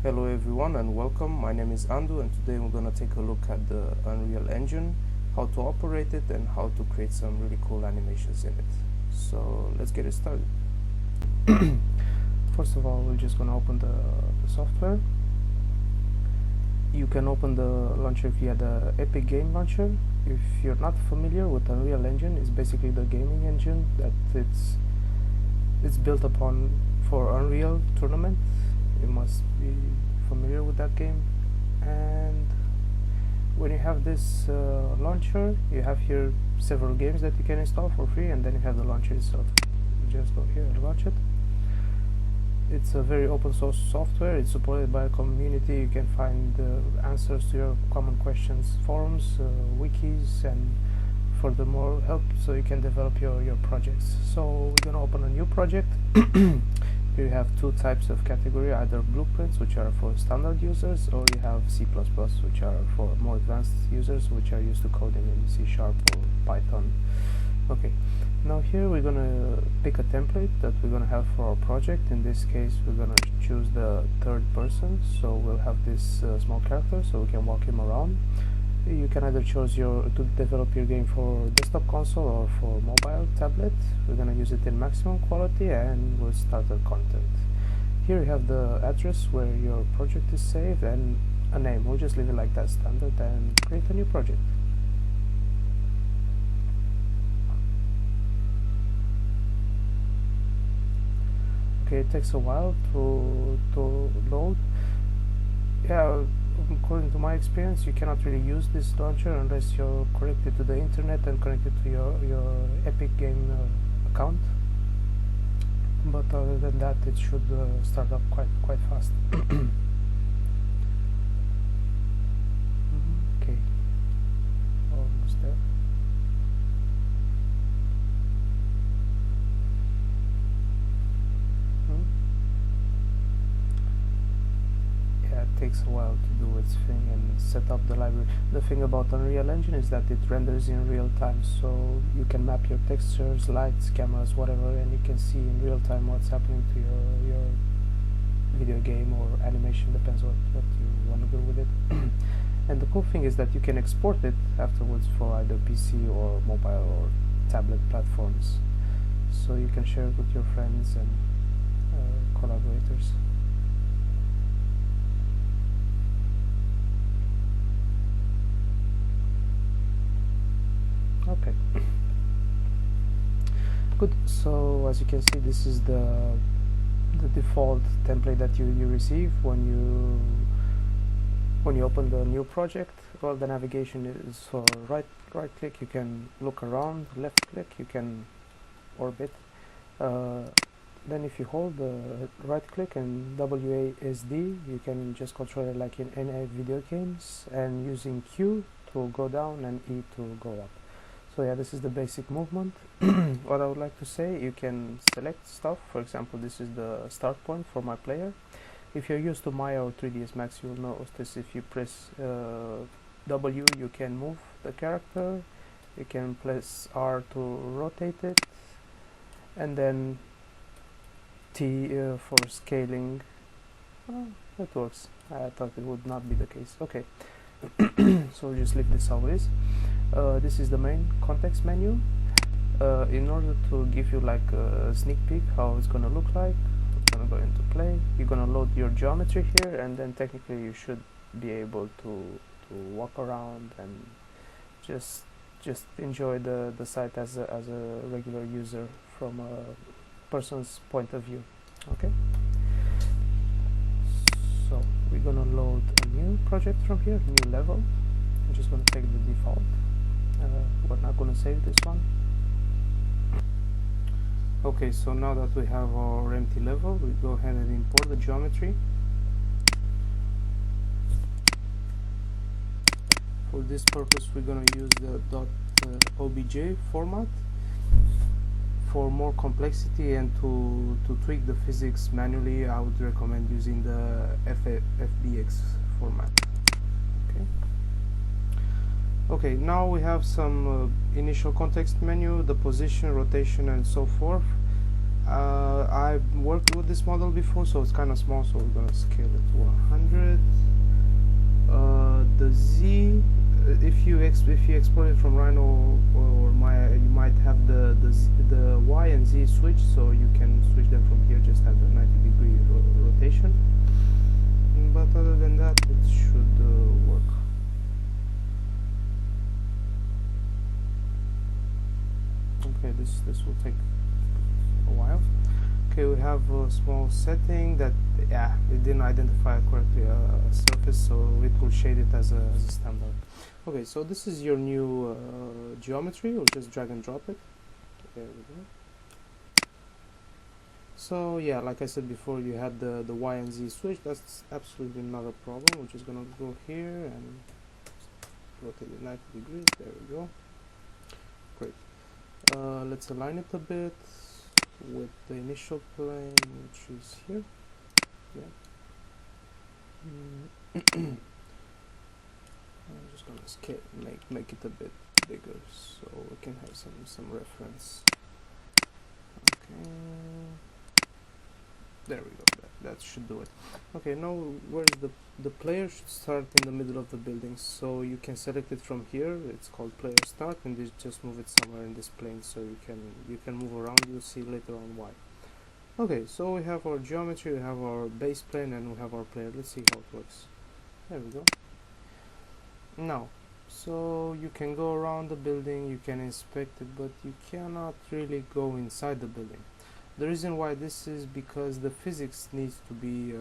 Hello everyone and welcome. My name is Andu and today we're going to take a look at the Unreal Engine, how to operate it and how to create some really cool animations in it. So let's get it started. First of all, we're just going to open the software. You can open the launcher via the Epic Game Launcher. If you're not familiar with Unreal Engine, it's basically the gaming engine that it's built upon for Unreal Tournament. You must be familiar with that game. And when you have this launcher, you have here several games that you can install for free, and then you have the launcher itself. You just go here and launch it. It's a very open source software. It's supported by a community. You can find answers to your common questions, forums, wikis, and furthermore help so you can develop your projects. So we're going to open a new project. Here you have two types of category, either blueprints, which are for standard users, or you have C++, which are for more advanced users, which are used to coding in C# or Python. Okay, now here we're going to pick a template that we're going to have for our project. In this case, we're going to choose the third person, so we'll have this small character, so we can walk him around. You can either choose to develop your game for desktop console or for mobile tablet. We're going to use it in maximum quality and we'll start the content. Here you have the address where your project is saved and a name. We'll just leave it like that, standard, and create a new project. Okay, it takes a while to load. Yeah, according to my experience, you cannot really use this launcher unless you're connected to the internet and connected to your Epic Game account. But other than that, it should start up quite fast. Okay, almost there. It takes a while to do its thing and set up the library. The thing about Unreal Engine is that it renders in real time, so you can map your textures, lights, cameras, whatever, and you can see in real time what's happening to your video game or animation, depends what you want to do with it. And the cool thing is that you can export it afterwards for either PC or mobile or tablet platforms, so you can share it with your friends and collaborators. Okay, good. So as you can see, this is the default template that you receive when you open the new project. Well, the navigation is for right click, you can look around, left click, you can orbit. Then if you hold the right click and WASD, you can just control it like in any video games, and using Q to go down and E to go up. So yeah, this is the basic movement. What I would like to say, you can select stuff. For example, this is the start point for my player. If you're used to Maya or 3ds Max, you'll notice this. If you press W, you can move the character. You can press R to rotate it, and then T for scaling. Oh, that works. I thought it would not be the case. Okay, so we'll just leave this how it is. This is the main context menu. In order to give you like a sneak peek how it's gonna look like, we're gonna go into play. You're gonna load your geometry here, and then technically you should be able to walk around and just enjoy the site as a regular user from a person's point of view. Okay, so we're gonna load a new project from here, new level. I'm just gonna take the default. We're not going to save this one. Okay, so now that we have our empty level, we go ahead and import the geometry. For this purpose, we're going to use the .obj format. For more complexity and to tweak the physics manually, I would recommend using the FBX format. Okay. Okay, now we have some initial context menu, the position, rotation, and so forth. I'm worked with this model before, so it's kind of small, so we're gonna scale it to 100. The Z, if you export it from Rhino or Maya, you might have the Y and Z switch, so you can switch them from here. Just have the 90-degree rotation. But other than that, it should work. Okay, this will take a while. Okay, we have a small setting that, yeah, it didn't identify correctly a surface, so it will shade it as a standard. Okay, so this is your new geometry. We'll just drag and drop it. There we go. So yeah, like I said before, you had the Y and Z switch. That's absolutely not a problem. We're just gonna go here and rotate it 90 degrees. There we go. Great. Let's align it a bit with the initial plane, which is here. Yeah. I'm just gonna scale, make it a bit bigger so we can have some reference. Okay. There we go. That should do it. Okay, now where's the player should start in the middle of the building, so you can select it from here. It's called player start, and just move it somewhere in this plane so you can move around. You'll see later on why. Okay, so we have our geometry, we have our base plane, and we have our player. Let's see how it works. There we go. Now, so you can go around the building, you can inspect it, but you cannot really go inside the building. The reason why this is because the physics needs to be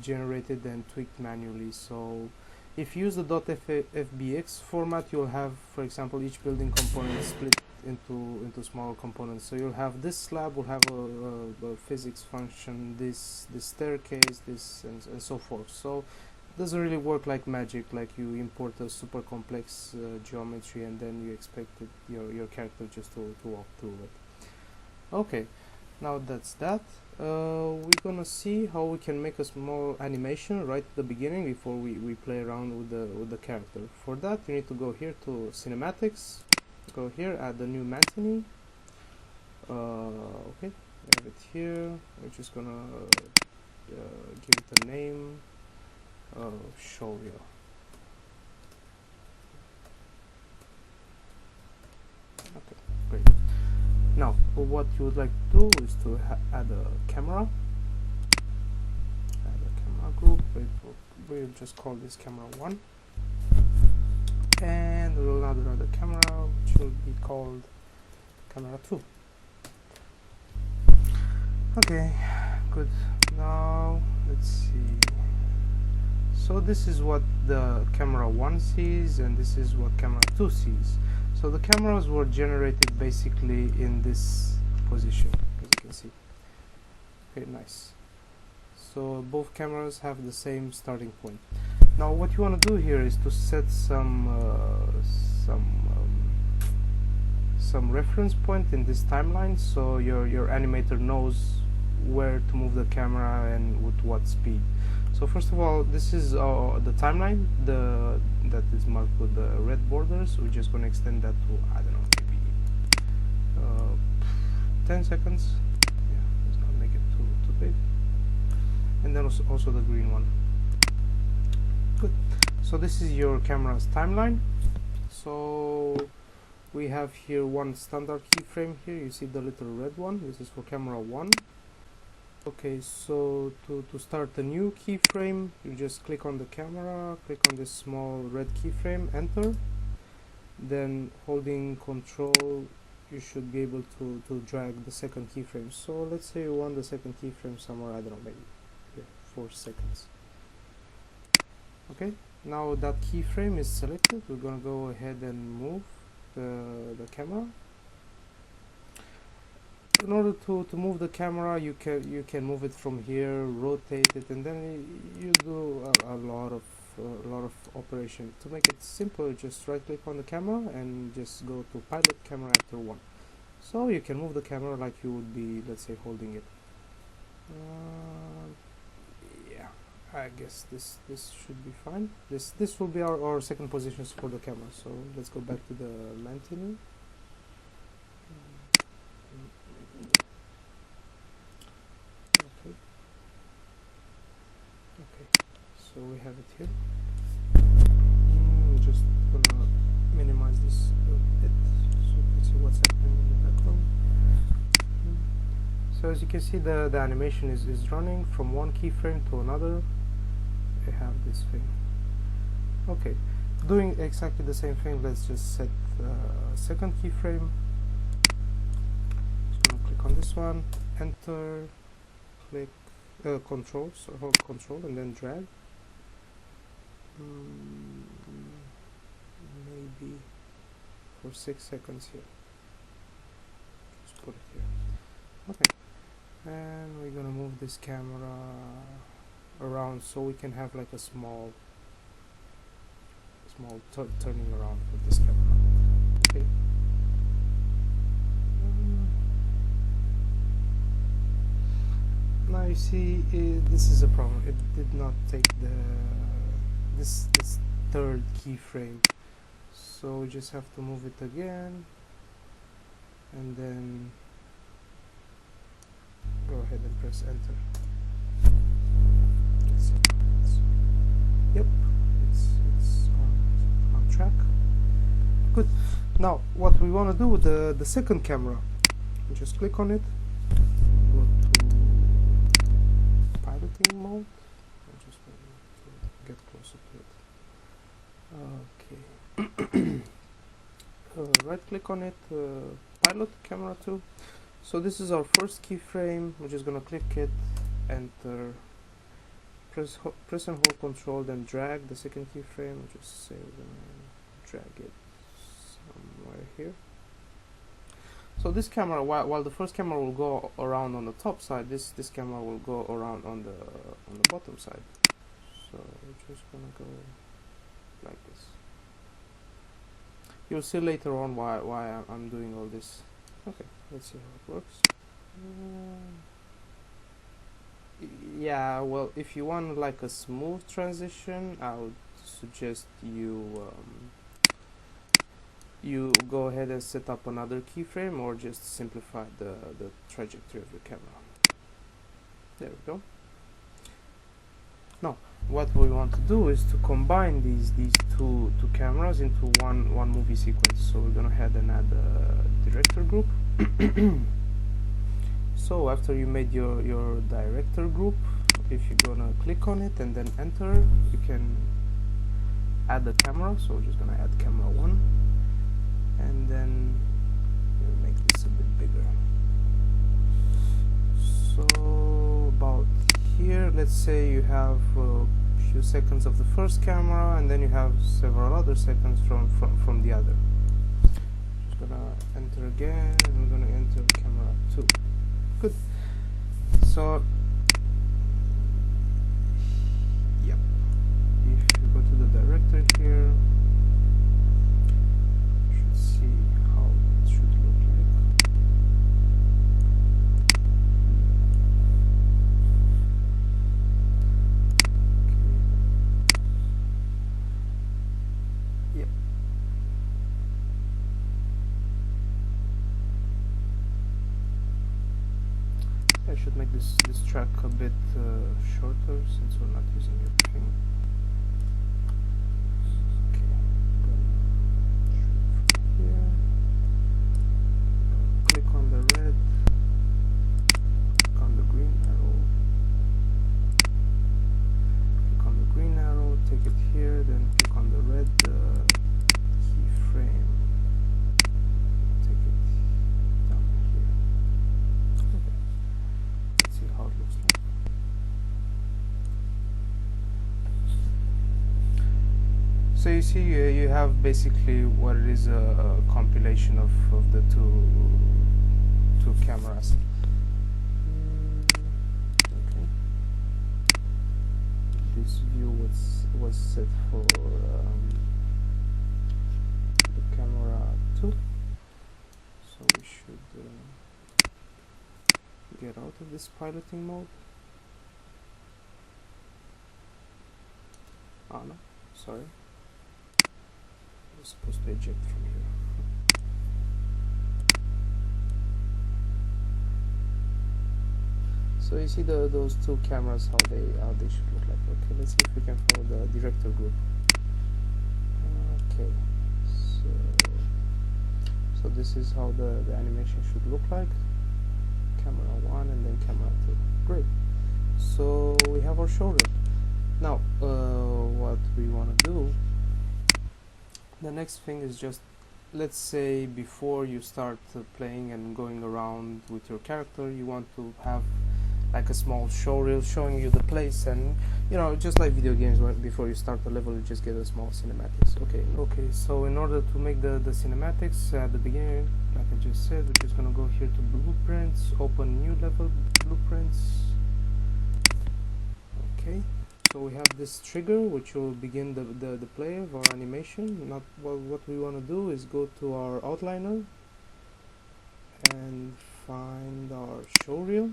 generated and tweaked manually. So if you use the .fbx format, you'll have, for example, each building component split into smaller components. So you'll have this slab will have a physics function, this staircase, this and so forth. So it doesn't really work like magic, like you import a super complex geometry and then you expect your character just to walk through it. Okay. Now that's that. We're gonna see how we can make a small animation right at the beginning before we play around with the character. For that, you need to go here to cinematics, go here, add the new Mantinee. Okay, have it here. We're just gonna give it a name, showreel. Okay, great. Now, what you would like to do is to add a camera. Add a camera group. We'll just call this camera 1. And we'll add another camera, which will be called camera 2. Okay, good. Now, let's see. So this is what the camera 1 sees, and this is what camera 2 sees. So the cameras were generated basically in this position, as you can see. Okay, nice. So both cameras have the same starting point. Now what you want to do here is to set some reference point in this timeline, so your animator knows where to move the camera and with what speed. So first of all, this is the timeline that is marked with the red borders. We're just going to extend that to, I don't know, maybe 10 seconds. Yeah, let's not make it too big. And then also the green one. Good. So this is your camera's timeline. So we have here one standard keyframe here. You see the little red one. This is for camera 1. Okay, so to start a new keyframe, you just click on the camera, click on this small red keyframe, enter. Then holding Control, you should be able to drag the second keyframe. So let's say you want the second keyframe somewhere, I don't know, maybe here, 4 seconds. Okay, now that keyframe is selected. We're gonna go ahead and move the camera. In order to move the camera, you can move it from here, rotate it, and then you do a lot of operation. To make it simple, just right click on the camera and just go to pilot camera actor 1. So you can move the camera like you would be, let's say, holding it. Yeah, I guess this should be fine. This will be our second positions for the camera. So let's go back to the Mantinee. So we have it here. Just gonna minimize this a bit so you can see what's happening in the background. So as you can see, the animation is running from one keyframe to another. We have this thing. Okay, doing exactly the same thing, let's just set second keyframe. Just gonna click on this one, enter, click control, so hold control and then drag. Maybe for 6 seconds here. Just put it here. Okay, and we're gonna move this camera around so we can have like a small turning around for this camera. Okay. Now you see this is a problem. It did not take this third keyframe, so we just have to move it again and then go ahead and press enter. Yep, it's on track. Good. Now what we want to do with the second camera, just click on it, go to piloting mode. I just want to get closer to it. Okay. Right click on it, pilot camera 2. So this is our first keyframe. We're just gonna click it, enter, press and hold control, then drag the second keyframe. Just say we're gonna drag it somewhere here. So this camera, while the first camera will go around on the top side, this camera will go around on the bottom side. So we're just gonna go like this. You'll see later on why I'm doing all this. Okay, let's see how it works. Yeah, well, if you want like a smooth transition, I would suggest you you go ahead and set up another keyframe, or just simplify the trajectory of your camera. There we go. Now what we want to do is to combine these two cameras into one movie sequence. So we're gonna head and add a director group. So after you made your director group, if you're gonna click on it and then enter, you can add the camera. So we're just gonna add camera 1, and then we'll make this a bit bigger. So about here, let's say you have a few seconds of the first camera, and then you have several other seconds from the other. Just gonna enter again, and we're gonna enter camera 2. Good. So yep, if you go to the director here, you should see how it should look like. Okay. Yep. I should make this track a bit shorter since we're not using everything. Okay, here. Click on the red, click on the green arrow, click on the green arrow, take it here, then click on the red keyframe, take it down here. Okay. See how it looks like. So you see, you have basically what it is, a compilation of the two cameras. Okay. This view was set for the camera 2. So we should get out of this piloting mode. Oh no, sorry. I was supposed to eject from here. So you see those two cameras, how they should look like. Okay, let's see if we can follow the director group. Okay, so this is how the animation should look like. Camera 1 and then camera 2. Great. So we have our showreel. Now what we want to do, the next thing is just, let's say before you start playing and going around with your character, you want to have like a small showreel showing you the place, and you know, just like video games, where before you start the level you just get a small cinematics. Okay, so in order to make the cinematics at the beginning, like I just said, we're just gonna go here to blueprints, open new level, blueprints. Okay, so we have this trigger which will begin the play of our animation. Not what we want to do is go to our outliner and find our showreel.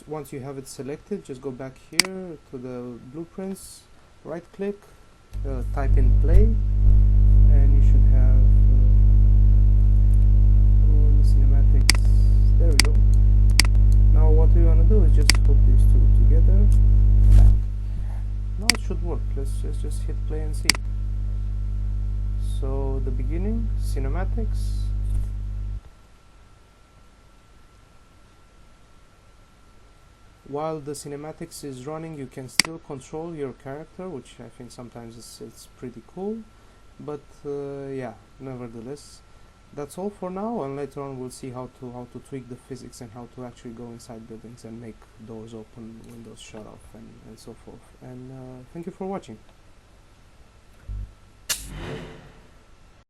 Once you have it selected, just go back here to the blueprints, right click, type in play, and you should have all the cinematics. There we go. Now what we want to do is just hook these two together. Now it should work. Let's just hit play and see. So the beginning, cinematics. While the cinematics is running, you can still control your character, which I think sometimes it's pretty cool. But yeah, nevertheless, that's all for now, and later on we'll see how to tweak the physics and how to actually go inside buildings and make doors open, windows shut off, and so forth. And thank you for watching.